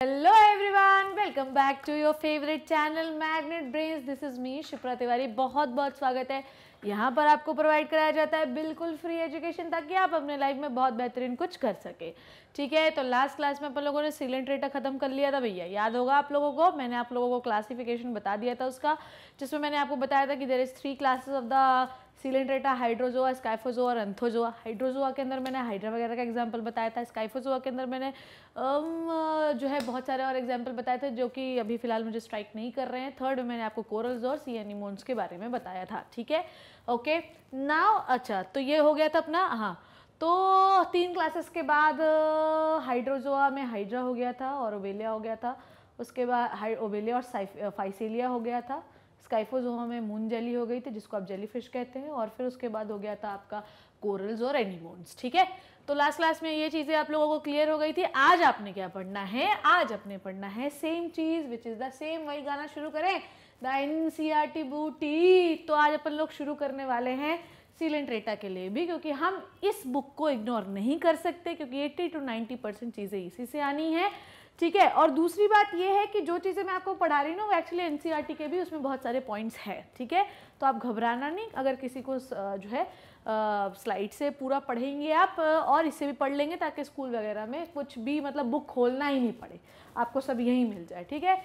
Hello everyone, welcome back to your favourite channel Magnet Brains. This is me Shipra Tiwari. बहुत बहुत स्वागत है। यहाँ पर आपको प्रोवाइड कराया जाता है बिल्कुल फ्री एजुकेशन ताकि आप अपने लाइफ में बहुत बेहतरीन कुछ कर सके। ठीक है, तो लास्ट क्लास में अपन लोगों ने सीलेंट रेटा खत्म कर लिया था भैया, याद होगा आप लोगों को। मैंने आप लोगों को क्लासिफिकेशन बता दिया था उसका, जिसमें मैंने आपको बताया था कि there is 3 classes of the coelenterata, hydrozoa, scyphozoa और एंथोजोआ। हाइड्रोजोआ के अंदर मैंने हाइड्रा वगैरह का एग्जाम्पल बताया था। स्काइफोजोआ के अंदर मैंने जो है बहुत सारे और एग्जाम्पल बताए थे जो कि अभी फिलहाल मुझे स्ट्राइक नहीं कर रहे हैं। थर्ड में मैंने आपको कोरल्स और सी एनीमोन्स के बारे में बताया था। ठीक है, ओके नाउ। अच्छा, तो ये हो गया था अपना। हाँ, तो 3 क्लासेस के बाद हाइड्रोजोआ में हाइड्रा हो गया था और ओवेलिया हो गया था। उसके बाद ओवेलिया और फाइसेलिया हो गया था। स्काइफोजोआ में मून जेली हो गई थी, जिसको आप जेलीफिश कहते हैं। और फिर उसके बाद हो गया था आपका कोरल्स और एनीमोन्स। ठीक है, तो लास्ट क्लास में ये चीज़ें आप लोगों को क्लियर हो गई थी। आज आपने क्या पढ़ना है? आज आपने पढ़ना है same cheese which is the same. वही गाना शुरू करें, द एनसीईआरटी बूटी। तो आज अपन लोग शुरू करने वाले हैं सीलेंट रेटा के लिए भी, क्योंकि हम इस बुक को इग्नोर नहीं कर सकते, क्योंकि 80 to 90% चीज़ें इसी से आनी है। ठीक है, और दूसरी बात ये है कि जो चीज़ें मैं आपको पढ़ा रही हूँ ना, वो एक्चुअली एनसीईआरटी के भी उसमें बहुत सारे पॉइंट्स हैं। ठीक है, तो आप घबराना नहीं। अगर किसी को जो है स्लाइड से पूरा पढ़ेंगे आप और इससे भी पढ़ लेंगे, ताकि स्कूल वगैरह में कुछ भी मतलब बुक खोलना ही नहीं पड़े, आपको सब यहीं मिल जाए। ठीक है,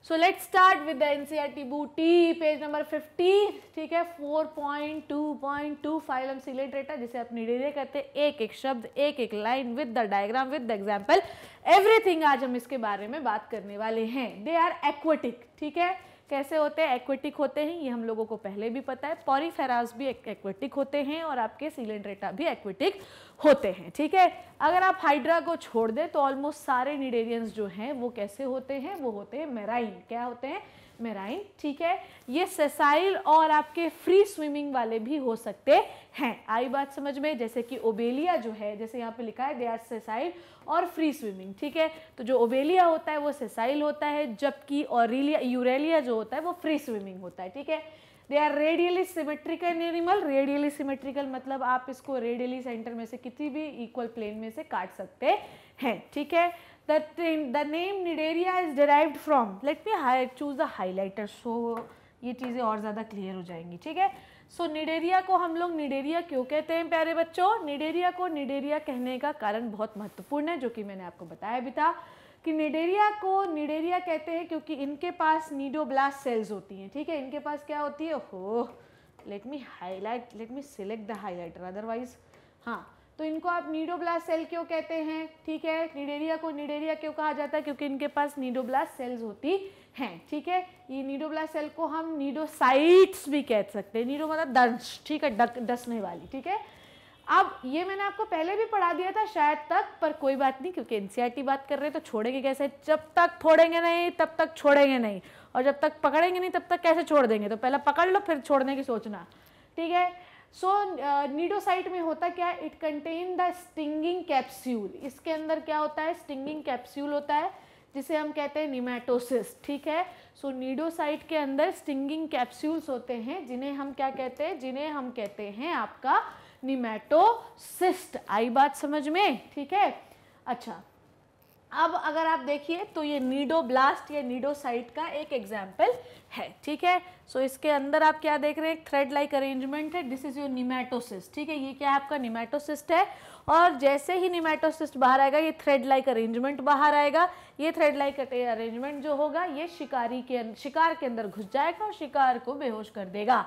so let's start with the NCERT बूटी, पेज नंबर 50। ठीक है, 4.2.2 फाइलम सीलेंट रेटा, जिसे आप निडेरिया कहते हैं। एक एक शब्द, एक एक line with the diagram, with the example, everything. आज हम इसके बारे में बात करने वाले हैं। They are aquatic. ठीक है, कैसे होते हैं? एक्वेटिक होते हैं, ये हम लोगों को पहले भी पता है। पॉरीफेरास भी एक्वेटिक होते हैं और आपके सीलेंट रेटा भी एक्वेटिक होते हैं। ठीक है, अगर आप हाइड्रा को छोड़ दें तो ऑलमोस्ट सारे निडेरियंस जो हैं वो कैसे होते हैं? वो होते हैं मेराइन। क्या होते हैं? मेराइन। ठीक है, ये सेसाइल और आपके फ्री स्विमिंग वाले भी हो सकते हैं। आई बात समझ में? जैसे कि ओबेलिया जो है, जैसे यहाँ पे लिखा है, दे आर सेसाइल और फ्री स्विमिंग। ठीक है, तो जो ओबेलिया होता है वो सेसाइल होता है, जबकि ऑरेलिया यूरेलिया जो होता है वो फ्री स्विमिंग होता है। ठीक है, they are radially symmetrical animal. Radially symmetrical मतलब आप इसको रेडियली सेंटर में से किसी भी इक्वल प्लेन में से काट सकते हैं। ठीक है, the name Nidaria is derived from, let me choose the highlighter so ये चीज़ें और ज़्यादा क्लियर हो जाएंगी। ठीक है, सो निडेरिया को हम लोग निडेरिया क्यों कहते हैं प्यारे बच्चों? निडेरिया को निडेरिया कहने का कारण बहुत महत्वपूर्ण है, जो कि मैंने आपको बताया भी था कि निडेरिया को निडेरिया कहते हैं क्योंकि इनके पास नीडोब्लास्ट सेल्स होती हैं। ठीक है, इनके पास क्या होती है? ओहो, let me highlight, let me select the highlighter, otherwise. हाँ, तो इनको आप नीडोब्लास्ट सेल क्यों कहते हैं? ठीक है, निडेरिया को निडेरिया क्यों कहा जाता है? क्योंकि इनके पास नीडोब्लास्ट सेल्स होती हैं। ठीक है, ये नीडोब्लास्ट सेल को हम नीडोसाइट्स भी कह सकते हैं। नीडो मतलब दंश। ठीक है, डसने वाली। ठीक है, अब ये मैंने आपको पहले भी पढ़ा दिया था शायद तक, पर कोई बात नहीं, क्योंकि एनसीईआरटी बात कर रहे हैं तो छोड़ेंगे कैसे? जब तक फोड़ेंगे नहीं तब तक छोड़ेंगे नहीं, और जब तक पकड़ेंगे नहीं तब तक कैसे छोड़ देंगे? तो पहले पकड़ लो, फिर छोड़ने की सोचना। ठीक है, सो नीडोसाइट में होता क्या है? It contain the stinging capsule. इसके अंदर क्या होता है? स्टिंगिंग कैप्सूल होता है, जिसे हम कहते हैं निमेटोसिस्ट। ठीक है, सो नीडोसाइट के अंदर स्टिंगिंग कैप्सूल्स होते हैं, जिन्हें हम क्या कहते हैं? जिन्हें हम कहते हैं आपका निमेटोसिस्ट। आई बात समझ में? ठीक है, अच्छा, अब अगर आप देखिए तो ये नीडोब्लास्ट या नीडोसाइट का एक एग्जाम्पल है। ठीक है, सो इसके अंदर आप क्या देख रहे हैं? एक थ्रेड लाइक अरेंजमेंट है। This is your nematocyst. ठीक है, ये क्या है? आपका निमेटोसिस्ट है। और जैसे ही निमेटोसिस्ट बाहर आएगा, ये थ्रेड लाइक अरेंजमेंट बाहर आएगा। ये थ्रेड लाइक अरेंजमेंट जो होगा, ये शिकार के अंदर घुस जाएगा और शिकार को बेहोश कर देगा।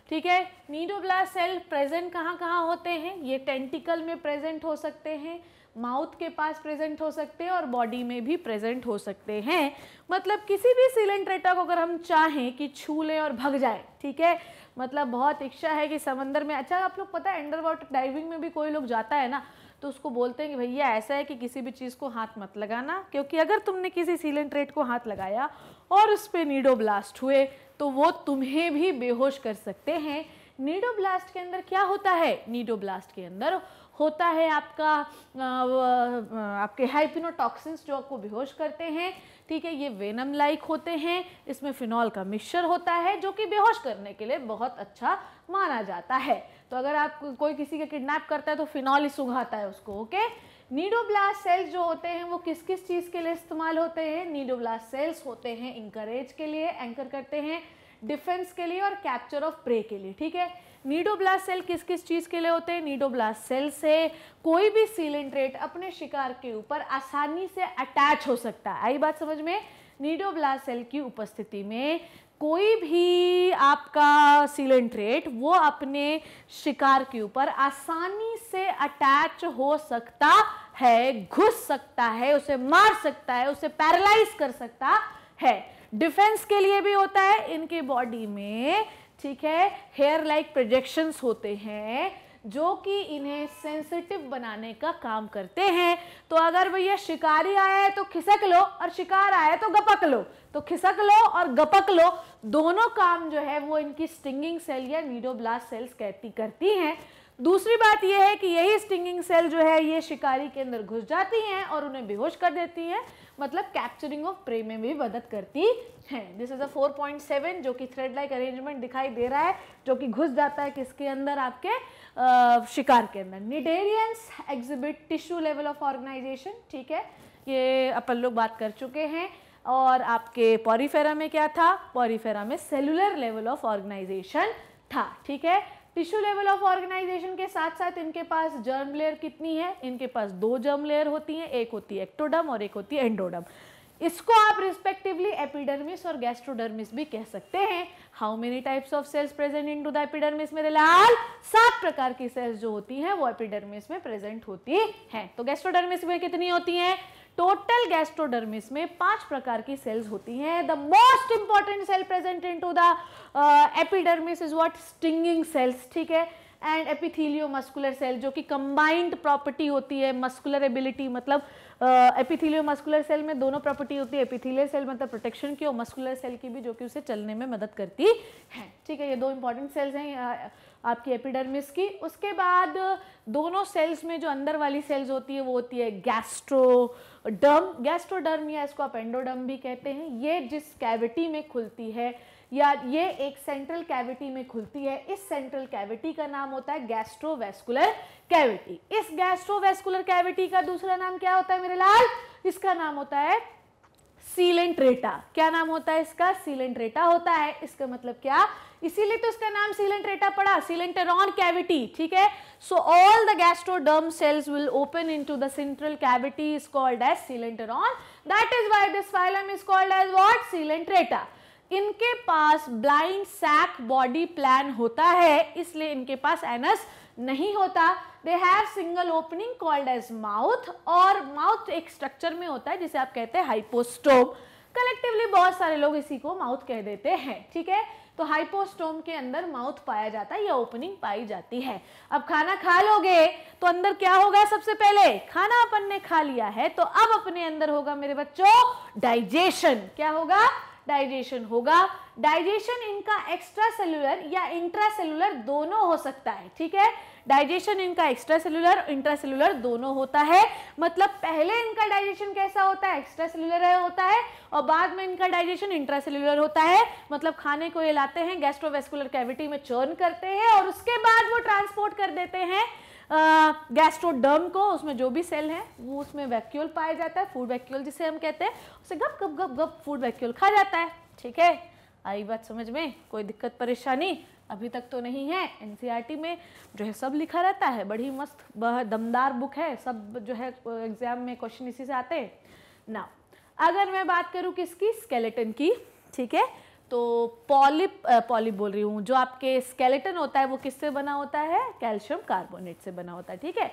ठीक है, नीडोब्लास्ट सेल प्रेजेंट कहाँ कहाँ होते हैं? ये टेंटिकल में प्रेजेंट हो सकते हैं, माउथ के पास प्रेजेंट हो सकते हैं, और बॉडी में भी प्रेजेंट हो सकते हैं। मतलब किसी भी सीलेंट रेटा को अगर हम चाहें कि छू लें और भग जाए, ठीक है, मतलब बहुत इच्छा है कि समंदर में, अच्छा आप लोग पता है अंडर वाटर डाइविंग में भी कोई लोग जाता है ना, तो उसको बोलते हैं कि भैया ऐसा है कि किसी भी चीज़ को हाथ मत लगाना, क्योंकि अगर तुमने किसी सीलेंट रेट को हाथ लगाया और उस पर नीडोब्लास्ट हुए तो वो तुम्हें भी बेहोश कर सकते हैं। नीडोब्लास्ट के अंदर क्या होता है? नीडोब्लास्ट के अंदर होता है आपका आपके हाइपिनोटॉक्सिन्स जो आपको बेहोश करते हैं। ठीक है, ये वेनम लाइक होते हैं, इसमें फिनॉल का मिक्सचर होता है जो कि बेहोश करने के लिए बहुत अच्छा माना जाता है। तो अगर आप कोई किसी का किडनैप करता है तो फिनॉल ही सुंघाता है उसको। ओके, नीडोब्लास्ट सेल्स जो होते हैं वो किस किस चीज़ के लिए इस्तेमाल होते हैं? नीडोब्लास्ट सेल्स होते हैं इंकरेज के लिए, एंकर करते हैं, डिफेंस के लिए और कैप्चर ऑफ प्रे के लिए, ठीक है। नीडोब्लास्ट सेल किस किस चीज़ के लिए होते हैं? नीडोब्लास्ट सेल से कोई भी सीलेंट्रेट अपने शिकार के ऊपर आसानी से अटैच हो सकता है। आई बात समझ में? नीडोब्लास्ट सेल की उपस्थिति में कोई भी आपका सीलेंट्रेट वो अपने शिकार के ऊपर आसानी से अटैच हो सकता है, घुस सकता है, उसे मार सकता है, उसे पैरालाइज कर सकता है। डिफेंस के लिए भी होता है, इनके बॉडी में, ठीक है, हेयर लाइक प्रोजेक्शंस होते हैं जो कि इन्हें सेंसिटिव बनाने का काम करते हैं। तो अगर भैया शिकारी आया है तो खिसक लो और शिकार आया है तो गपक लो, तो खिसक लो और गपक लो दोनों काम जो है वो इनकी स्टिंगिंग सेल या नीडोब्लास्ट सेल्स करती हैं। दूसरी बात यह है कि यही स्टिंगिंग सेल जो है ये शिकारी के अंदर घुस जाती हैं और उन्हें बेहोश कर देती हैं, मतलब कैप्चरिंग ऑफ प्रे में भी मदद करती हैं। दिस इज अ 4.7 जो कि थ्रेड लाइक अरेंजमेंट दिखाई दे रहा है, जो कि घुस जाता है किसके अंदर? आपके शिकार के अंदर। Cnidarians exhibit tissue level of organisation, ठीक है, ये अपन लोग बात कर चुके हैं। और आपके पॉरीफेरा में क्या था? पॉरीफेरा में सेलुलर लेवल ऑफ ऑर्गेनाइजेशन था, ठीक है। टिश्यू लेवल ऑफ ऑर्गेनाइजेशन के साथ साथ इनके पास जर्म लेयर कितनी है? इनके पास 2 जर्म लेयर होती हैं, एक होती है एक्टोडर्म और एक होती है एंडोडर्म। इसको आप रिस्पेक्टिवली एपिडर्मिस और गैस्ट्रोडर्मिस भी कह सकते हैं। How many types of cells present into the epidermis मेरे लाल? 7 प्रकार की सेल्स जो होती हैं वो एपिडर्मिस में प्रेजेंट होती हैं। तो गैस्ट्रोडर्मिस में कितनी होती हैं? टोटल गैस्ट्रोडर्मिस में 5 प्रकार की सेल्स होती हैं। The most important cell present into the epidermis is what? Stinging cells, ठीक है। एंड एपिथेलियो मस्कुलर सेल जो कि कंबाइंड प्रॉपर्टी होती है, मस्कुलर एबिलिटी, मतलब एपिथेलियो मस्कुलर सेल में दोनों प्रॉपर्टी होती है, एपिथेलियल सेल मतलब प्रोटेक्शन की और मस्कुलर सेल की भी, जो कि उसे चलने में मदद करती है, ठीक है। ये 2 इंपॉर्टेंट सेल्स हैं आपकी एपिडर्मिस की। उसके बाद दोनों सेल्स में जो अंदर वाली सेल्स होती है वो होती है गैस्ट्रोडर्म। गैस्ट्रोडर्म या इसको आप एंडोडर्म भी कहते हैं। ये जिस कैविटी में खुलती है या ये एक सेंट्रल कैविटी में खुलती है, इस सेंट्रल कैविटी का नाम होता है गैस्ट्रोवेस्कुलर कैविटी। इस गैस्ट्रोवेस्कुलर कैविटी का दूसरा नाम क्या होता है मेरे लाल? इसका नाम होता है सीलेंट्रेटा। क्या नाम होता है इसका? सीलेंट्रेटा होता है। इसका मतलब क्या? इसीलिए तो इसका नाम सीलेंट्रेटा पड़ा, सीलेंटेरॉन कैविटी, ठीक है। So all the gastroderm cells will open into the central cavity is called as coelenteron. That is why this phylum is called as what? Coelenterata. इनके पास ब्लाइंड सैक बॉडी प्लान होता है, इसलिए इनके पास एनस नहीं होता। They have single opening called as mouth, और माउथ एक स्ट्रक्चर में होता है जिसे आप कहते हैं हाइपोस्टोम। कलेक्टिवली बहुत सारे लोग इसी को माउथ कह देते हैं, ठीक है। तो हाइपोस्टोम के अंदर माउथ पाया जाता है या ओपनिंग पाई जाती है। अब खाना खा लोगे तो अंदर क्या होगा? सबसे पहले खाना अपन ने खा लिया है तो अब अपने अंदर होगा मेरे बच्चों डाइजेशन। क्या होगा? डाइजेशन होगा। डाइजेशन इनका एक्स्ट्रा सेलुलर या इंट्रा सेलुलर दोनों हो सकता है, ठीक है। डाइजेशन इनका एक्स्ट्रा सेलुलर इंट्रा सेलुलर दोनों होता है। मतलब पहले इनका डाइजेशन कैसा होता है? एक्स्ट्रा सेलुलर होता है और बाद में इनका डाइजेशन इंट्रा सेलुलर होता है। मतलब खाने को ये लाते हैं, गैस्ट्रोवेस्कुलर कैविटी में चर्न करते हैं और उसके बाद वो ट्रांसपोर्ट कर देते हैं गैस्ट्रोडर्म को। उसमें जो भी सेल है वो उसमें वैक्यूल पाया जाता है, फूड वैक्यूल जिसे हम कहते हैं, उसे गप गप गप गप फूड वैक्यूल खा जाता है, ठीक है। आई बात समझ में? कोई दिक्कत परेशानी अभी तक तो नहीं है। एनसीईआरटी में जो है सब लिखा रहता है, बड़ी मस्त दमदार बुक है, सब जो है एग्जाम में क्वेश्चन इसी से आते हैं ना। अगर मैं बात करूं किसकी? स्केलेटन की, ठीक है। तो पॉलिप बोल रही हूँ, जो आपके स्केलेटन होता है वो किससे बना होता है? कैल्शियम कार्बोनेट से बना होता है, ठीक है।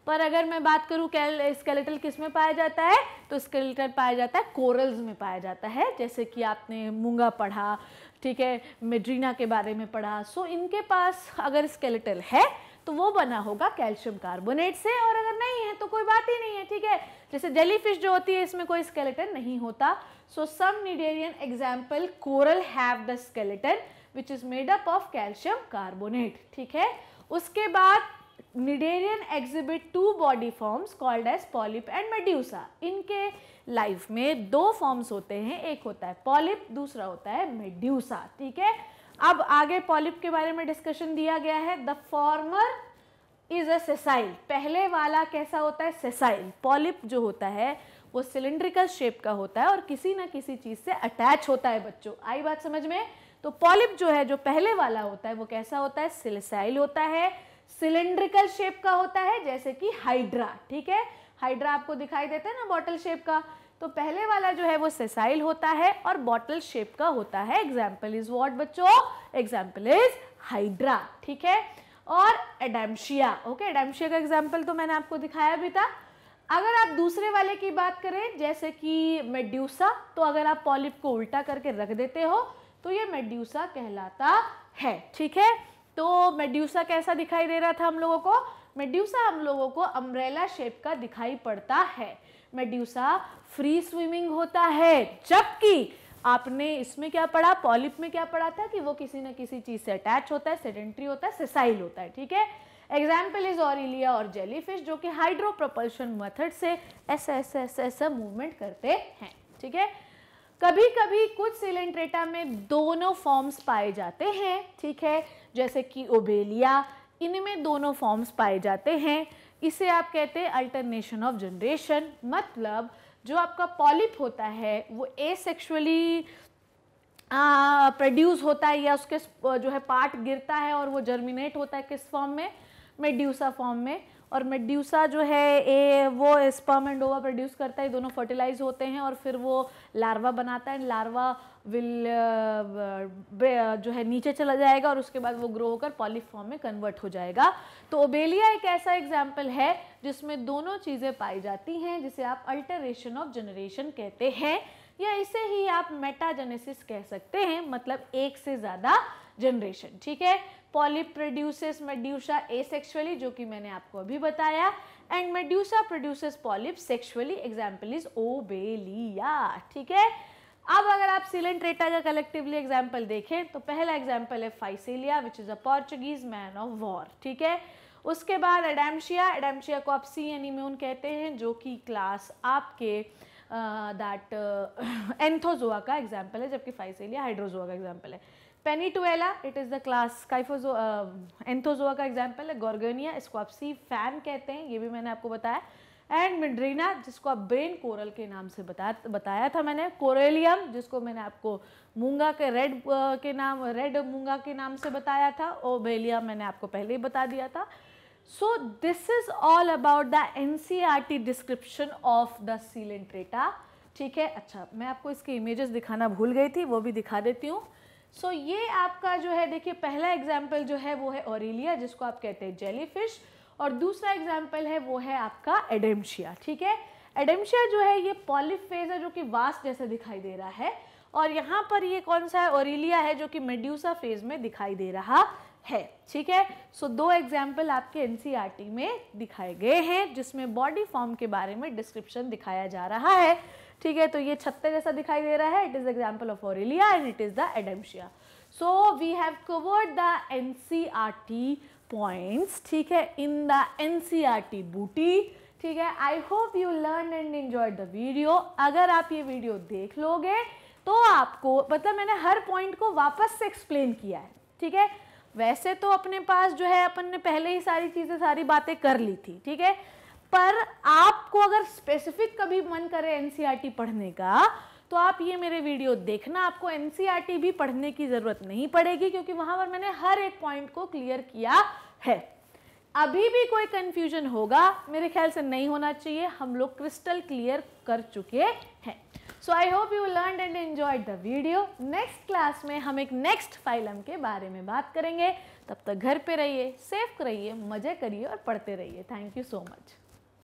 पर अगर मैं बात करूँ स्केलेटल किस में पाया जाता है, तो स्केलेटल पाया जाता है कोरल्स में पाया जाता है, जैसे कि आपने मूंगा पढ़ा, ठीक है, मेड्रीना के बारे में पढ़ा। सो इनके पास अगर स्केलेटल है तो वो बना होगा कैल्शियम कार्बोनेट से, और अगर नहीं है तो कोई बात ही नहीं है, ठीक है। जैसे जेलीफिश जो होती है इसमें कोई स्केलेटन नहीं होता। So some cnidarian example coral have the skeleton which is made up of calcium carbonate, ठीक है। उसके बाद cnidarian exhibit 2 body forms called as polyp and medusa. इनके लाइफ में 2 फॉर्म्स होते हैं, एक होता है पॉलिप, दूसरा होता है मेड्यूसा, ठीक है। अब आगे पॉलिप के बारे में डिस्कशन दिया गया है। The former is a sessile. पहले वाला कैसा होता है? सेसाइल। पॉलिप जो होता है वो सिलिंड्रिकल शेप का होता है और किसी ना किसी चीज से अटैच होता है। बच्चों आई बात समझ में? तो पॉलिप जो है, जो पहले वाला होता है, वो कैसा होता है? सेसाइल होता है, सिलिंड्रिकल शेप का होता है, जैसे कि हाइड्रा। ठीक है, हाइड्रा आपको दिखाई देता है ना बॉटल शेप का। तो पहले वाला जो है वो सेसाइल होता है और बॉटल शेप का होता है। एग्जाम्पल इज व्हाट बच्चों? Example is hydra. ठीक है, और एडेम्शिया। ओके, एडेम्शिया का एग्जाम्पल तो मैंने आपको दिखाया भी था। अगर आप दूसरे वाले की बात करें, जैसे कि मेड्यूसा, तो अगर आप पॉलिप को उल्टा करके रख देते हो तो ये मेड्यूसा कहलाता है। ठीक है, तो मेड्यूसा कैसा दिखाई दे रहा था हम लोगों को? मेड्यूसा हम लोगों को अम्ब्रेला शेप का दिखाई पड़ता है। मेड्यूसा फ्री स्विमिंग होता है, जबकि आपने इसमें क्या पढ़ा? पॉलिप में क्या पढ़ा था कि वो किसी न किसी चीज से अटैच होता है, सेडेंट्री होता है, सेसाइल होता है। ठीक है, एग्जाम्पल इज ऑरिलिया और जेलीफिश, जो कि हाइड्रो प्रोपल्शन मेथड से ऐसा मूवमेंट करते हैं। ठीक है, कभी कभी कुछ सिलेंट्रेटा में दोनों फॉर्म्स पाए जाते हैं। ठीक है, जैसे कि ओबेलिया, इनमें दोनों फॉर्म्स पाए जाते हैं। इसे आप कहते हैं अल्टरनेशन ऑफ जनरेशन। मतलब जो आपका पॉलिप होता है वो एसेक्सुअली प्रोड्यूस होता है, या उसके जो है पार्ट गिरता है और वो जर्मिनेट होता है किस फॉर्म में? मेड्यूसा फॉर्म में। और मेड्यूसा जो है वो स्पर्म एंड ओवा प्रोड्यूस करता है, दोनों फर्टिलाइज होते हैं और फिर वो लार्वा बनाता है। लार्वा विल जो है नीचे चला जाएगा और उसके बाद वो ग्रो होकर पॉलिप फॉर्म में कन्वर्ट हो जाएगा। तो ओबेलिया एक ऐसा एग्जाम्पल है जिसमें दोनों चीज़ें पाई जाती हैं, जिसे आप अल्टरेशन ऑफ जनरेशन कहते हैं, या इसे ही आप मेटाजेनेसिस कह सकते हैं, मतलब एक से ज़्यादा जनरेशन। ठीक है, पॉलिप प्रोड्यूसेस मेड्यूसा एसेक्सुअली, जो कि मैंने आपको अभी बताया, and medusa produces polyp sexually. Example is Obelia. ठीक है, अब अगर आप सिलेंट्रेटा का कलेक्टिवली एग्जाम्पल देखें तो पहला एग्जाम्पल है Physalia, which is a Portuguese man of war. ठीक है, उसके बाद एडेम्शिया। एडेम्शिया को आप सी एनीमोन कहते हैं, जो कि क्लास आपके दैट एंथोजोआ का एग्जाम्पल है, जबकि फाइसेलिया हाइड्रोजोआ का एग्जाम्पल है। Pennatula, it is the class anthozoa का एग्जाम्पल है। गॉर्गोनिया, इसको आप सी फैन कहते हैं, ये भी मैंने आपको बताया। एंड मिड्रीना, जिसको आप ब्रेन कोरल के नाम से बताया था मैंने। कोरेलियम, जिसको मैंने आपको मूंगा के रेड मूंगा के नाम से बताया था। ओबेलिया मैंने आपको पहले ही बता दिया था। So this is all about the NCERT description of the Coelenterata. ठीक है, अच्छा मैं आपको इसके इमेजेस दिखाना भूल गई थी, वो भी दिखा देती हूँ। सो ये आपका जो है, देखिए पहला एग्जाम्पल जो है वो है ऑरिलिया, जिसको आप कहते हैं जेलीफिश, और दूसरा एग्जाम्पल है वो है आपका एडेम्शिया। ठीक है, एडेम्शिया जो है ये पॉलिप फेज है, जो कि वास्ट जैसा दिखाई दे रहा है, और यहाँ पर ये कौन सा है? ऑरिलिया है, जो कि मेड्यूसा फेज में दिखाई दे रहा है। ठीक है, सो दो एग्जाम्पल आपके एनसीईआरटी में दिखाए गए हैं, जिसमें बॉडी फॉर्म के बारे में डिस्क्रिप्शन दिखाया जा रहा है। ठीक है, तो ये छत्ते जैसा दिखाई दे रहा है, it is example of aurelia and it is the adamsia. So we have covered the NCERT points, ठीक है, इन द एनसीईआरटी बूटी। ठीक है, I hope you learn and enjoyed the video. अगर आप ये वीडियो देख लोगे तो आपको, मतलब मैंने हर पॉइंट को वापस से एक्सप्लेन किया है। ठीक है, वैसे तो अपने पास जो है अपन ने पहले ही सारी चीज़ें, सारी बातें कर ली थी। ठीक है, पर आपको अगर स्पेसिफिक कभी मन करे एनसीईआरटी पढ़ने का, तो आप ये मेरे वीडियो देखना, आपको एनसीईआरटी भी पढ़ने की ज़रूरत नहीं पड़ेगी, क्योंकि वहाँ पर मैंने हर एक पॉइंट को क्लियर किया है। अभी भी कोई कंफ्यूजन होगा, मेरे ख्याल से नहीं होना चाहिए, हम लोग क्रिस्टल क्लियर कर चुके हैं। So I hope you learn and enjoyed the video. Next class में हम एक नेक्स्ट फाइलम के बारे में बात करेंगे। तब तक घर पे रहिए, सेफ रहिए, मजे करिए और पढ़ते रहिए। Thank you so much.